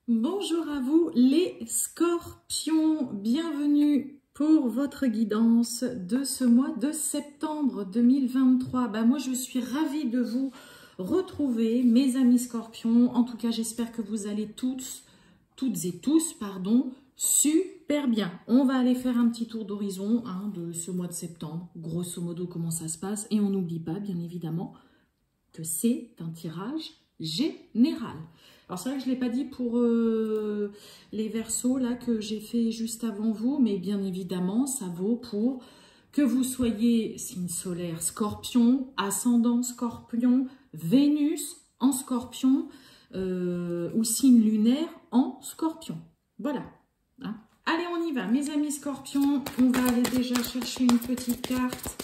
Bonjour à vous les scorpions, bienvenue pour votre guidance de ce mois de septembre 2023. Moi je suis ravie de vous retrouver mes amis scorpions, en tout cas j'espère que vous allez toutes et tous, super bien. On va aller faire un petit tour d'horizon de ce mois de septembre, grosso modo comment ça se passe, et on n'oublie pas bien évidemment que c'est un tirage général. Alors c'est vrai que je ne l'ai pas dit pour les Verseaux là que j'ai fait juste avant vous, mais bien évidemment ça vaut pour que vous soyez signe solaire Scorpion, ascendant Scorpion, Vénus en Scorpion ou signe lunaire en Scorpion. Voilà. Allez, on y va, mes amis Scorpions. On va aller déjà chercher une petite carte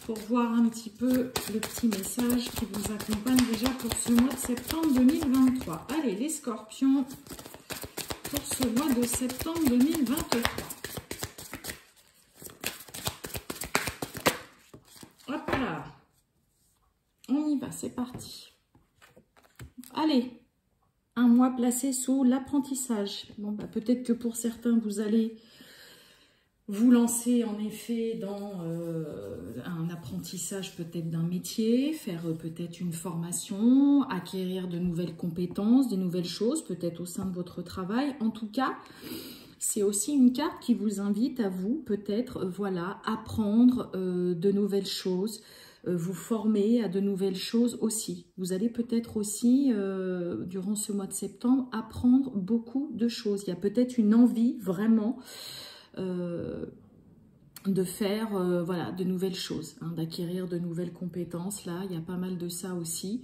pour voir un petit peu le petit message qui vous accompagne déjà pour ce mois de septembre 2023. Allez, les Scorpions, pour ce mois de septembre 2023. Hop là, on y va, c'est parti. Allez, un mois placé sous l'apprentissage. Bon, peut-être que pour certains, vous allez vous lancer en effet dans un apprentissage peut-être d'un métier, faire peut-être une formation, acquérir de nouvelles compétences, des nouvelles choses, peut-être au sein de votre travail. En tout cas, c'est aussi une carte qui vous invite à vous peut-être, voilà, apprendre de nouvelles choses, vous former à de nouvelles choses aussi. Vous allez peut-être aussi, durant ce mois de septembre, apprendre beaucoup de choses. Il y a peut-être une envie vraiment de faire voilà, de nouvelles choses, d'acquérir de nouvelles compétences. Là, il y a pas mal de ça aussi.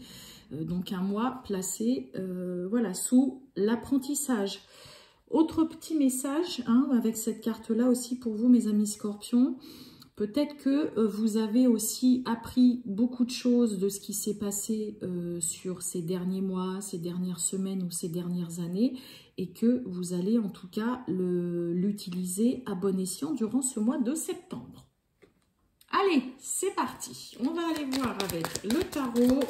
Donc un mois placé voilà, sous l'apprentissage. Autre petit message avec cette carte-là aussi pour vous, mes amis scorpions. Peut-être que vous avez aussi appris beaucoup de choses de ce qui s'est passé sur ces derniers mois, ces dernières semaines ou ces dernières années, et que vous allez en tout cas l'utiliser à bon escient durant ce mois de septembre. Allez, c'est parti. On va aller voir avec le tarot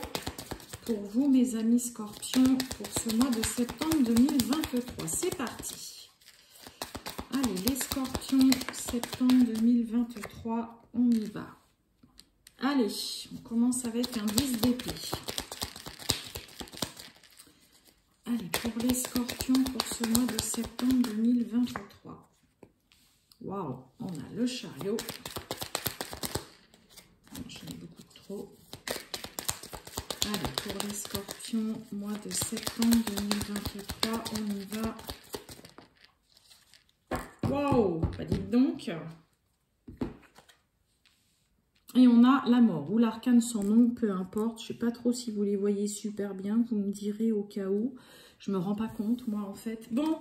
pour vous, mes amis scorpions, pour ce mois de septembre 2023. C'est parti. Allez, les scorpions, septembre 2023, on y va. Allez, on commence avec un 10 d'épée. Allez, pour les scorpions, pour ce mois de septembre 2023. Waouh, on a le chariot. J'en ai beaucoup trop. Allez, pour les scorpions, mois de septembre 2023, on y va. Waouh, dites donc. Et on a la mort ou l'arcane sans nom, peu importe. Je ne sais pas trop si vous les voyez super bien. Vous me direz au cas où. Je ne me rends pas compte, moi, en fait. Bon.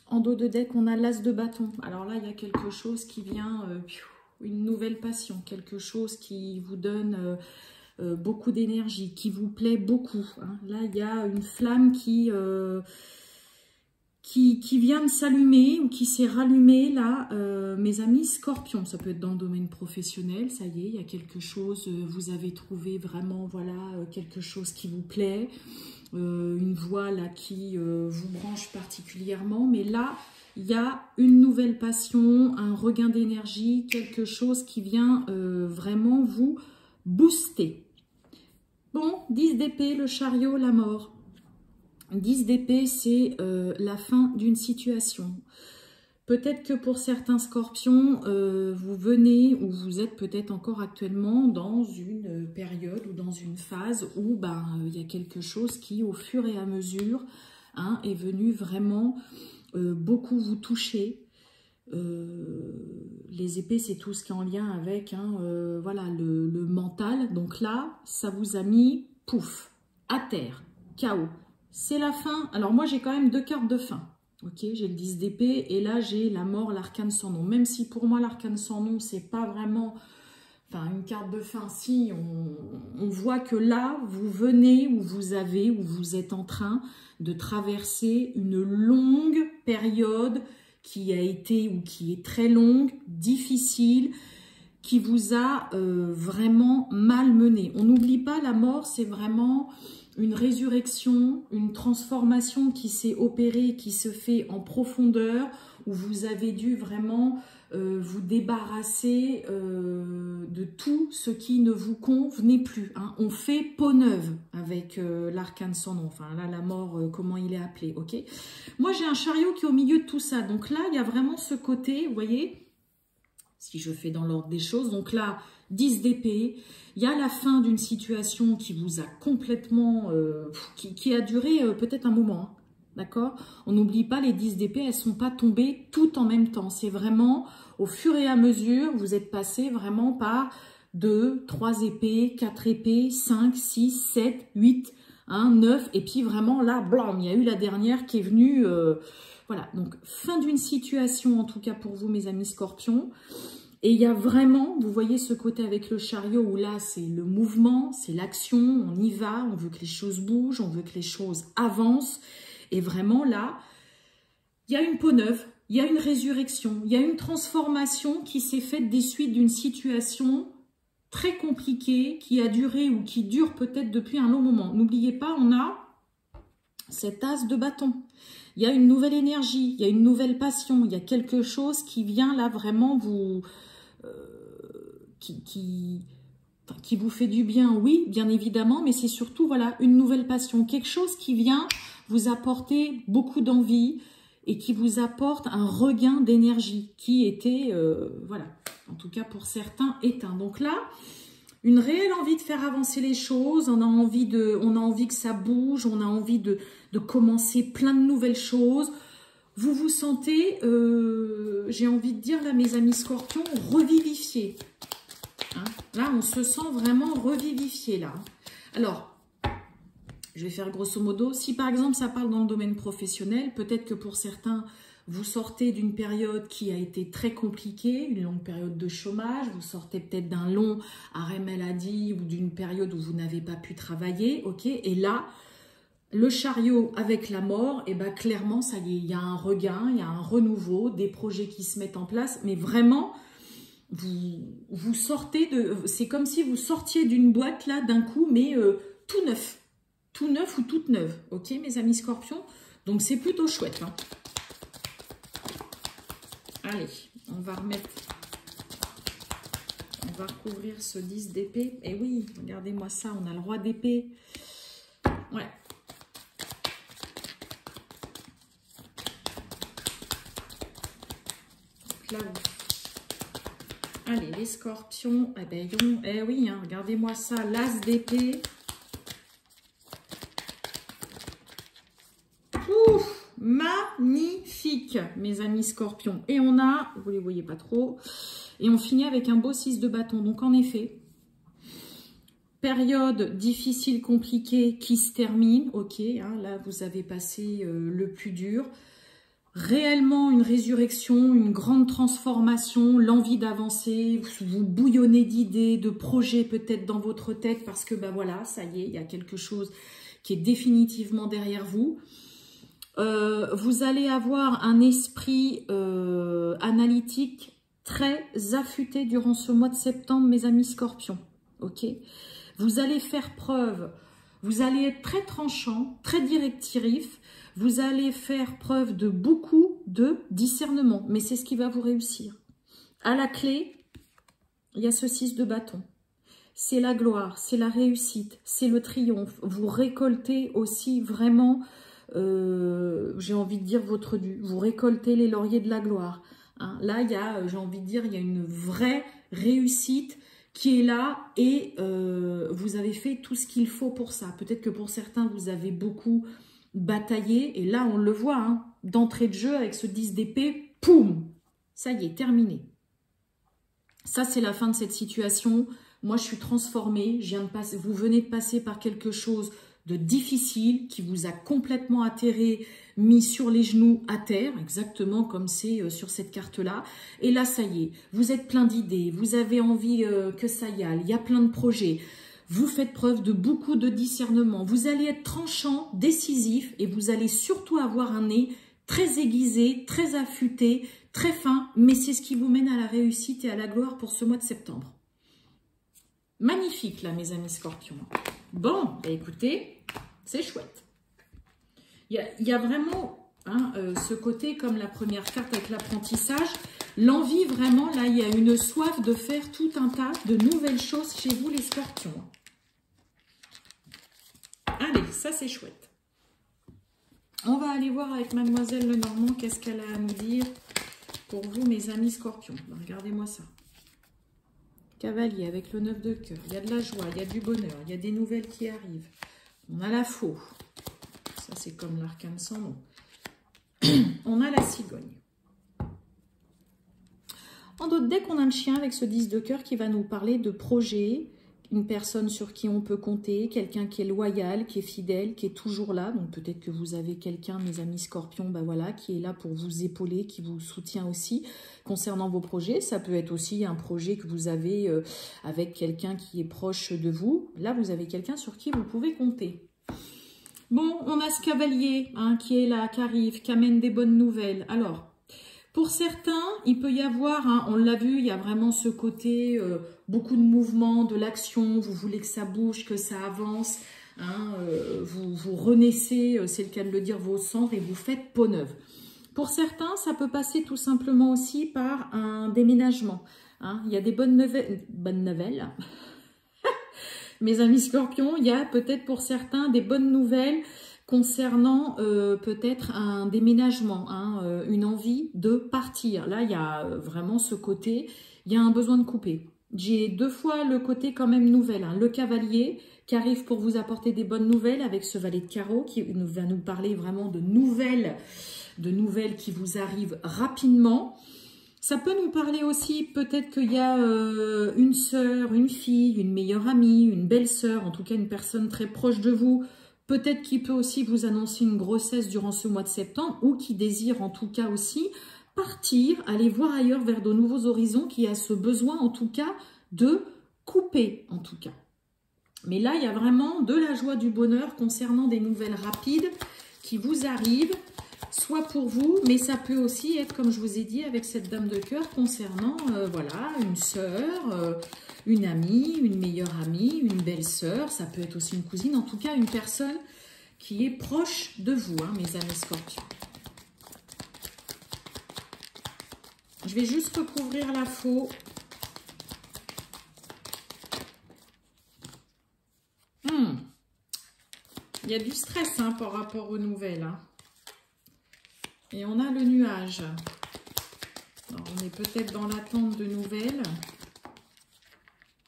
En dos de deck, on a l'as de bâton. Alors là, il y a quelque chose qui vient, une nouvelle passion. Quelque chose qui vous donne beaucoup d'énergie, qui vous plaît beaucoup. Là, il y a une flamme qui vient de s'allumer ou qui s'est rallumée là, mes amis scorpions. Ça peut être dans le domaine professionnel, ça y est, il y a quelque chose, vous avez trouvé vraiment, voilà, quelque chose qui vous plaît, une voie là qui vous branche particulièrement, mais là, il y a une nouvelle passion, un regain d'énergie, quelque chose qui vient vraiment vous booster. Bon, 10 d'épée, le chariot, la mort. 10 d'épée, c'est la fin d'une situation. Peut-être que pour certains scorpions, vous venez ou vous êtes peut-être encore actuellement dans une période ou dans une phase où il y a quelque chose qui, au fur et à mesure, est venu vraiment beaucoup vous toucher. Les épées, c'est tout ce qui est en lien avec voilà, le mental. Donc là, ça vous a mis, pouf, à terre, chaos. C'est la fin. Alors moi, j'ai quand même deux cartes de fin. Ok, j'ai le 10 d'épée et là, j'ai la mort, l'arcane sans nom. Même si pour moi, l'arcane sans nom, c'est pas vraiment une carte de fin. Si, on voit que là, vous venez ou vous avez ou vous êtes en train de traverser une longue période qui a été ou qui est très longue, difficile, qui vous a vraiment malmené. On n'oublie pas, la mort, c'est vraiment une résurrection, une transformation qui s'est opérée, qui se fait en profondeur, où vous avez dû vraiment vous débarrasser de tout ce qui ne vous convenait plus. Hein. On fait peau neuve avec l'arcane sans nom. Enfin là, la mort, comment il est appelé, ok. Moi, j'ai un chariot qui est au milieu de tout ça. Donc là, il y a vraiment ce côté, vous voyez, si je fais dans l'ordre des choses. Donc là, 10 d'épée. Il y a la fin d'une situation qui vous a complètement... qui a duré peut-être un moment, hein. D'accord? On n'oublie pas, les 10 d'épée, elles ne sont pas tombées toutes en même temps. C'est vraiment, au fur et à mesure, vous êtes passé vraiment par 2, 3 épées, 4 épées, 5, 6, 7, 8, 9. Et puis vraiment là, blam, il y a eu la dernière qui est venue. Voilà, donc fin d'une situation, en tout cas pour vous, mes amis scorpions. Et il y a vraiment, vous voyez ce côté avec le chariot où là, c'est le mouvement, c'est l'action, on y va, on veut que les choses bougent, on veut que les choses avancent. Et vraiment là, il y a une peau neuve, il y a une résurrection, il y a une transformation qui s'est faite des suites d'une situation très compliquée qui a duré ou qui dure peut-être depuis un long moment. N'oubliez pas, on a cet as de bâton. Il y a une nouvelle énergie, il y a une nouvelle passion, il y a quelque chose qui vient là vraiment vous... qui vous fait du bien, oui, bien évidemment, mais c'est surtout, voilà, une nouvelle passion, quelque chose qui vient vous apporter beaucoup d'envie et qui vous apporte un regain d'énergie qui était, voilà, en tout cas pour certains, éteint. Donc là, une réelle envie de faire avancer les choses, on a envie que ça bouge, on a envie de commencer plein de nouvelles choses. Vous vous sentez, j'ai envie de dire là, mes amis scorpions, revivifiés. Hein, là, on se sent vraiment revivifié là. Alors, je vais faire grosso modo. Si par exemple, ça parle dans le domaine professionnel, peut-être que pour certains, vous sortez d'une période qui a été très compliquée, une longue période de chômage, vous sortez peut-être d'un long arrêt maladie ou d'une période où vous n'avez pas pu travailler, ok. Et là, le chariot avec la mort, et ben clairement, ça y est, il y a un regain, il y a un renouveau, des projets qui se mettent en place, mais vraiment... Vous sortez de... C'est comme si vous sortiez d'une boîte là d'un coup, mais tout neuf. Tout neuf ou toute neuve. Ok, mes amis scorpions? Donc c'est plutôt chouette. Hein. Allez, on va remettre... On va recouvrir ce 10 d'épée. Et oui, regardez-moi ça, on a le roi d'épée. Ouais. Donc là, allez, les scorpions, eh ben, oui, hein, regardez-moi ça, l'as d'épée. Ouf, magnifique, mes amis scorpions. Et on a, vous les voyez pas trop, et on finit avec un beau 6 de bâton. Donc en effet, période difficile, compliquée qui se termine, ok, hein, là vous avez passé le plus dur. Réellement une résurrection, une grande transformation, l'envie d'avancer, vous bouillonnez d'idées, de projets peut-être dans votre tête parce que ben voilà, ça y est, il y a quelque chose qui est définitivement derrière vous. Vous allez avoir un esprit analytique très affûté durant ce mois de septembre, mes amis scorpions. Ok, vous allez faire preuve, vous allez être très tranchant, très directif. Vous allez faire preuve de beaucoup de discernement, mais c'est ce qui va vous réussir. À la clé, il y a ce 6 de bâton. C'est la gloire, c'est la réussite, c'est le triomphe. Vous récoltez aussi vraiment, j'ai envie de dire, votre dû. Vous récoltez les lauriers de la gloire. Hein. Là, il y a, j'ai envie de dire, il y a une vraie réussite qui est là et vous avez fait tout ce qu'il faut pour ça. Peut-être que pour certains, vous avez beaucoup... batailler, et là on le voit, hein, d'entrée de jeu avec ce 10 d'épée, poum, ça y est, terminé. Ça c'est la fin de cette situation, moi je suis transformée, je viens de passer, vous venez de passer par quelque chose de difficile qui vous a complètement atterré, mis sur les genoux à terre, exactement comme c'est sur cette carte-là, et là ça y est, vous êtes plein d'idées, vous avez envie que ça y aille, il y a plein de projets. Vous faites preuve de beaucoup de discernement. Vous allez être tranchant, décisif et vous allez surtout avoir un nez très aiguisé, très affûté, très fin. Mais c'est ce qui vous mène à la réussite et à la gloire pour ce mois de septembre. Magnifique là, mes amis scorpions. Bon, bah écoutez, C'est chouette. Il y a vraiment hein, ce côté, comme la première carte avec l'apprentissage, l'envie vraiment, là, il y a une soif de faire tout un tas de nouvelles choses chez vous, les scorpions. Allez, ça c'est chouette. On va aller voir avec Mademoiselle Lenormand qu'est-ce qu'elle a à nous dire pour vous, mes amis scorpions. Regardez-moi ça. Cavalier avec le 9 de cœur. Il y a de la joie, il y a du bonheur, il y a des nouvelles qui arrivent. On a la faux. Ça, c'est comme l'arcane sans nom. On a la cigogne. En d'autres decks, on a le chien avec ce 10 de cœur qui va nous parler de projet, une personne sur qui on peut compter, quelqu'un qui est loyal, qui est fidèle, qui est toujours là. Donc peut-être que vous avez quelqu'un, mes amis scorpions, ben voilà, qui est là pour vous épauler, qui vous soutient aussi concernant vos projets. Ça peut être aussi un projet que vous avez avec quelqu'un qui est proche de vous. Là, vous avez quelqu'un sur qui vous pouvez compter. Bon, on a ce cavalier hein, qui est là, qui arrive, qui amène des bonnes nouvelles. Alors, pour certains, il peut y avoir, hein, on l'a vu, il y a vraiment ce côté, beaucoup de mouvements, de l'action, vous voulez que ça bouge, que ça avance, hein, vous renaissez, c'est le cas de le dire, vos cendres et vous faites peau neuve. Pour certains, ça peut passer tout simplement aussi par un déménagement. Hein. Il y a des bonnes nouvelles. Mes amis scorpions, il y a peut-être pour certains des bonnes nouvelles concernant peut-être un déménagement, hein, une envie de partir. Là, il y a vraiment ce côté, il y a un besoin de couper. J'ai deux fois le côté quand même nouvelle, hein, le cavalier qui arrive pour vous apporter des bonnes nouvelles avec ce valet de carreau qui va nous parler vraiment de nouvelles qui vous arrivent rapidement. Ça peut nous parler aussi, peut-être qu'il y a une sœur, une fille, une meilleure amie, une belle-sœur, en tout cas une personne très proche de vous, peut-être qui peut aussi vous annoncer une grossesse durant ce mois de septembre ou qui désire en tout cas aussi partir, aller voir ailleurs vers de nouveaux horizons, qui a ce besoin en tout cas de couper en tout cas. Mais là, il y a vraiment de la joie, du bonheur concernant des nouvelles rapides qui vous arrivent, soit pour vous, mais ça peut aussi être, comme je vous ai dit, avec cette dame de cœur, concernant voilà, une sœur, une amie, une meilleure amie, une belle-sœur, ça peut être aussi une cousine, en tout cas une personne qui est proche de vous, hein, mes amis scorpions. Je vais juste recouvrir la faux. Il y a du stress hein, par rapport aux nouvelles. Hein. Et on a le nuage. Alors, on est peut-être dans l'attente de nouvelles.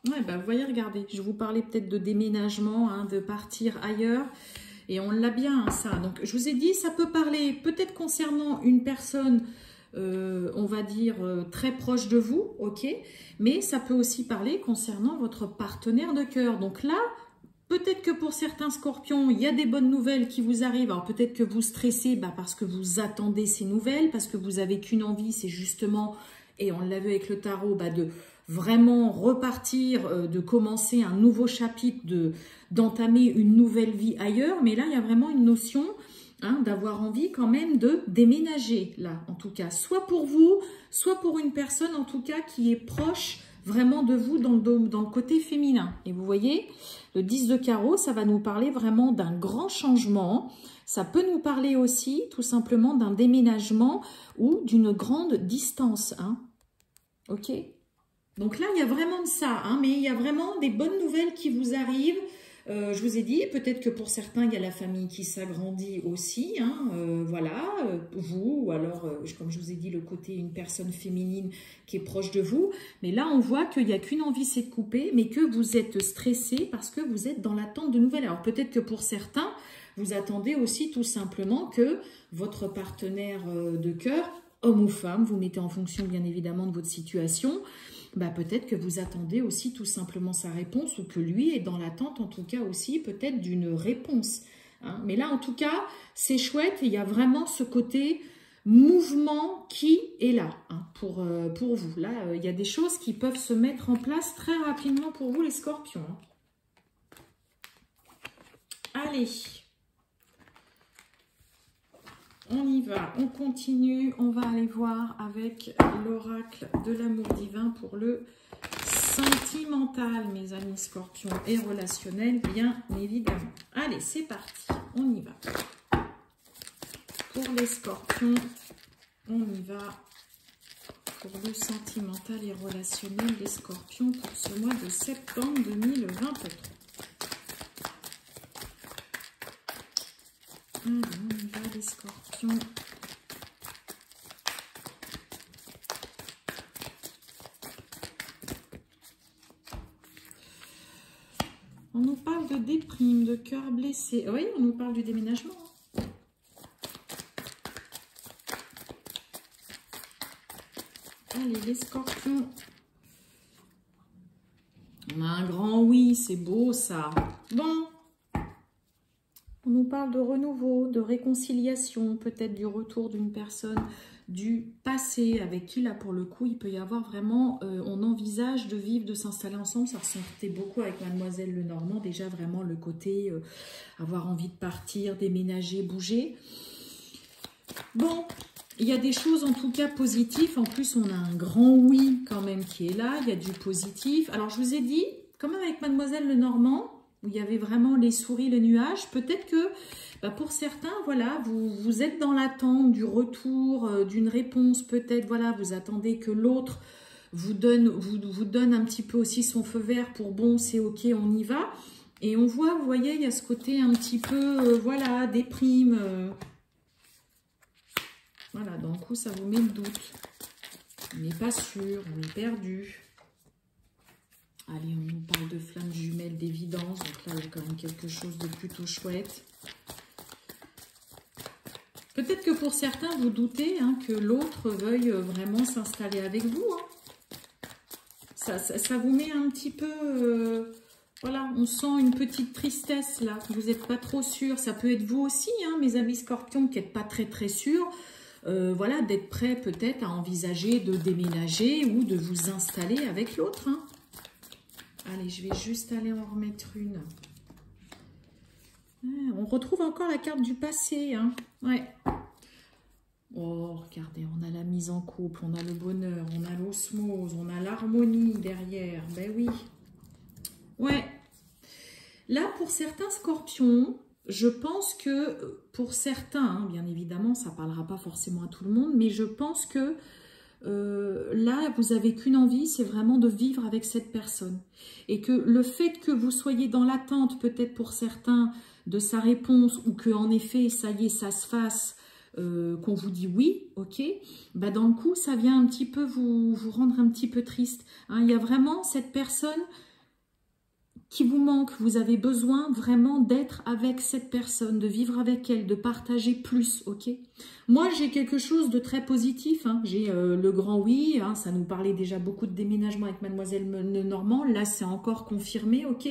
Ouais, bah, vous voyez, regardez, je vous parlais peut-être de déménagement, hein, de partir ailleurs. Et on l'a bien, hein, ça. Donc, je vous ai dit, ça peut parler peut-être concernant une personne, on va dire, très proche de vous, ok. Mais ça peut aussi parler concernant votre partenaire de cœur. Donc là, peut-être que pour certains scorpions, il y a des bonnes nouvelles qui vous arrivent. Alors peut-être que vous stressez bah, parce que vous attendez ces nouvelles, parce que vous n'avez qu'une envie, c'est justement, et on l'a vu avec le tarot, bah, de vraiment repartir, de commencer un nouveau chapitre, d'entamer une nouvelle vie ailleurs. Mais là, il y a vraiment une notion hein, d'avoir envie quand même de déménager, là, en tout cas. Soit pour vous, soit pour une personne, en tout cas, qui est proche vraiment de vous dans le côté féminin. Et vous voyez, le 10 de carreau, ça va nous parler vraiment d'un grand changement. Ça peut nous parler aussi tout simplement d'un déménagement ou d'une grande distance. Hein. Ok. Donc là, il y a vraiment de ça. Hein, mais il y a vraiment des bonnes nouvelles qui vous arrivent. Je vous ai dit, peut-être que pour certains, il y a la famille qui s'agrandit aussi, hein, voilà, vous, ou alors, comme je vous ai dit, le côté une personne féminine qui est proche de vous. Mais là, on voit qu'il n'y a qu'une envie, c'est de couper, mais que vous êtes stressé parce que vous êtes dans l'attente de nouvelles. Alors peut-être que pour certains, vous attendez aussi tout simplement que votre partenaire de cœur, homme ou femme, vous mettez en fonction bien évidemment de votre situation, bah, peut-être que vous attendez aussi tout simplement sa réponse ou que lui est dans l'attente en tout cas aussi peut-être d'une réponse. Hein. Mais là en tout cas c'est chouette et il y a vraiment ce côté mouvement qui est là hein, pour vous. Là il y a des choses qui peuvent se mettre en place très rapidement pour vous les scorpions. Hein. Allez. On y va, on continue, on va aller voir avec l'oracle de l'amour divin pour le sentimental, mes amis scorpions, et relationnel, bien évidemment. Allez, c'est parti, on y va. Pour les scorpions, on y va. Pour le sentimental et relationnel des scorpions pour ce mois de septembre 2023. Allez, on y va les scorpions. On nous parle de déprime, de cœur blessé. Oui, on nous parle du déménagement. Allez, les scorpions. On a un grand oui, c'est beau ça. Bon. On nous parle de renouveau, de réconciliation, peut-être du retour d'une personne du passé avec qui, là, pour le coup, il peut y avoir vraiment, on envisage de vivre, de s'installer ensemble. Ça ressortait beaucoup avec Mademoiselle Lenormand, déjà vraiment le côté avoir envie de partir, déménager, bouger. Bon, il y a des choses en tout cas positives. En plus, on a un grand oui quand même qui est là. Il y a du positif. Alors, je vous ai dit, comme avec Mademoiselle Lenormand, où il y avait vraiment les souris, les nuages, peut-être que pour certains, voilà, vous êtes dans l'attente du retour, d'une réponse, peut-être, voilà, vous attendez que l'autre vous donne un petit peu aussi son feu vert pour bon, c'est ok, on y va. Et on voit, vous voyez, il y a ce côté un petit peu, voilà, déprime. Voilà, d'un coup, ça vous met le doute. On n'est pas sûr, on est perdu. Allez, on nous parle de flammes jumelles d'évidence. Donc là, il y a quand même quelque chose de plutôt chouette. Peut-être que pour certains, vous doutez que l'autre veuille vraiment s'installer avec vous. Ça vous met un petit peu... voilà, on sent une petite tristesse là. Vous n'êtes pas trop sûr. Ça peut être vous aussi, mes amis scorpions, qui n'êtes pas très sûrs. Voilà, d'être prêt peut-être à envisager de déménager ou de vous installer avec l'autre. Allez, je vais juste aller en remettre une. On retrouve encore la carte du passé. Ouais. Oh, regardez, on a la mise en couple, on a le bonheur, on a l'osmose, on a l'harmonie derrière. Ben oui. Ouais. Là, pour certains scorpions, je pense que pour certains, bien évidemment, ça ne parlera pas forcément à tout le monde, mais je pense que là, vous n'avez qu'une envie, c'est vraiment de vivre avec cette personne. Et que le fait que vous soyez dans l'attente, peut-être pour certains, de sa réponse, ou que en effet, ça y est, ça se fasse, qu'on vous dit oui, ok, dans le coup, ça vient un petit peu vous rendre un petit peu triste. Il y a vraiment cette personne qui vous manque, vous avez besoin vraiment d'être avec cette personne, de vivre avec elle, de partager plus, ok? Moi, j'ai quelque chose de très positif, j'ai le grand oui, ça nous parlait déjà beaucoup de déménagement avec Mademoiselle Lenormand, là c'est encore confirmé, ok?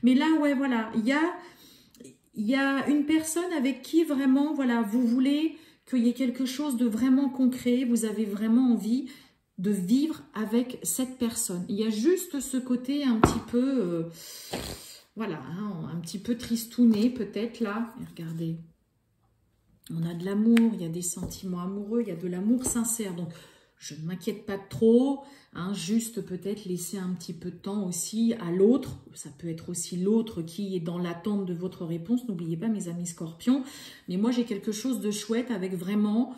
Mais là, ouais, voilà, il y a une personne avec qui vraiment, voilà, vous voulez qu'il y ait quelque chose de vraiment concret, vous avez vraiment envie de vivre avec cette personne. Il y a juste ce côté un petit peu, voilà, un petit peu tristouné peut-être là. Et regardez, on a de l'amour, il y a des sentiments amoureux, il y a de l'amour sincère. Donc, je ne m'inquiète pas trop, juste peut-être laisser un petit peu de temps aussi à l'autre. Ça peut être aussi l'autre qui est dans l'attente de votre réponse. N'oubliez pas, mes amis scorpions. Mais moi, j'ai quelque chose de chouette avec vraiment...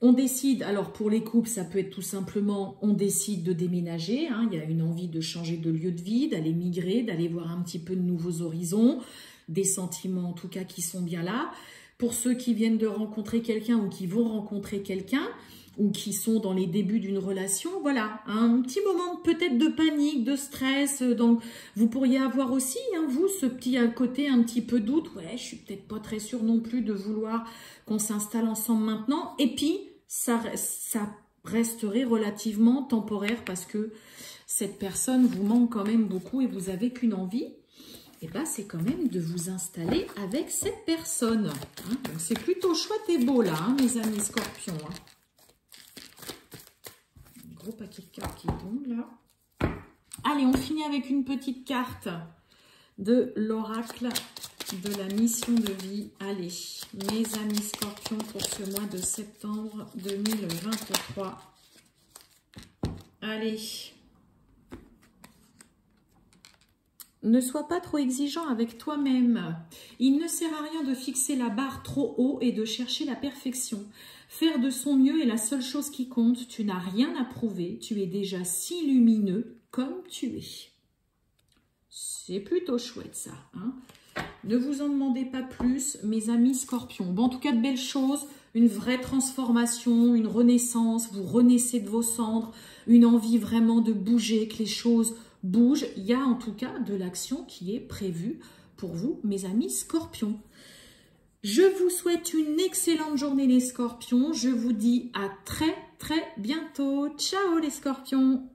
On décide, alors pour les couples, ça peut être tout simplement, on décide de déménager, il y a une envie de changer de lieu de vie, d'aller migrer, d'aller voir un petit peu de nouveaux horizons, des sentiments en tout cas qui sont bien là. Pour ceux qui viennent de rencontrer quelqu'un ou qui vont rencontrer quelqu'un, ou qui sont dans les débuts d'une relation, voilà, un petit moment peut-être de panique, de stress, donc vous pourriez avoir aussi, vous, ce petit côté un petit peu doute, ouais, je suis peut-être pas très sûre non plus de vouloir qu'on s'installe ensemble maintenant, et puis ça resterait relativement temporaire parce que cette personne vous manque quand même beaucoup et vous avez qu'une envie, et c'est quand même de vous installer avec cette personne. Donc c'est plutôt chouette et beau là, mes amis scorpions. Gros paquet de cartes qui tombent là. Allez, on finit avec une petite carte de l'oracle de la mission de vie. Allez, mes amis scorpions, pour ce mois de septembre 2023. Allez. ne sois pas trop exigeant avec toi-même. Il ne sert à rien de fixer la barre trop haut et de chercher la perfection. Faire de son mieux est la seule chose qui compte. Tu n'as rien à prouver. Tu es déjà si lumineux comme tu es. C'est plutôt chouette ça. Hein? Ne vous en demandez pas plus, mes amis scorpions. Bon, en tout cas, de belles choses. Une vraie transformation, une renaissance. Vous renaissez de vos cendres. Une envie vraiment de bouger, que les choses bougent. Il y a en tout cas de l'action qui est prévue pour vous, mes amis scorpions. Je vous souhaite une excellente journée les scorpions. Je vous dis à très bientôt. Ciao les scorpions!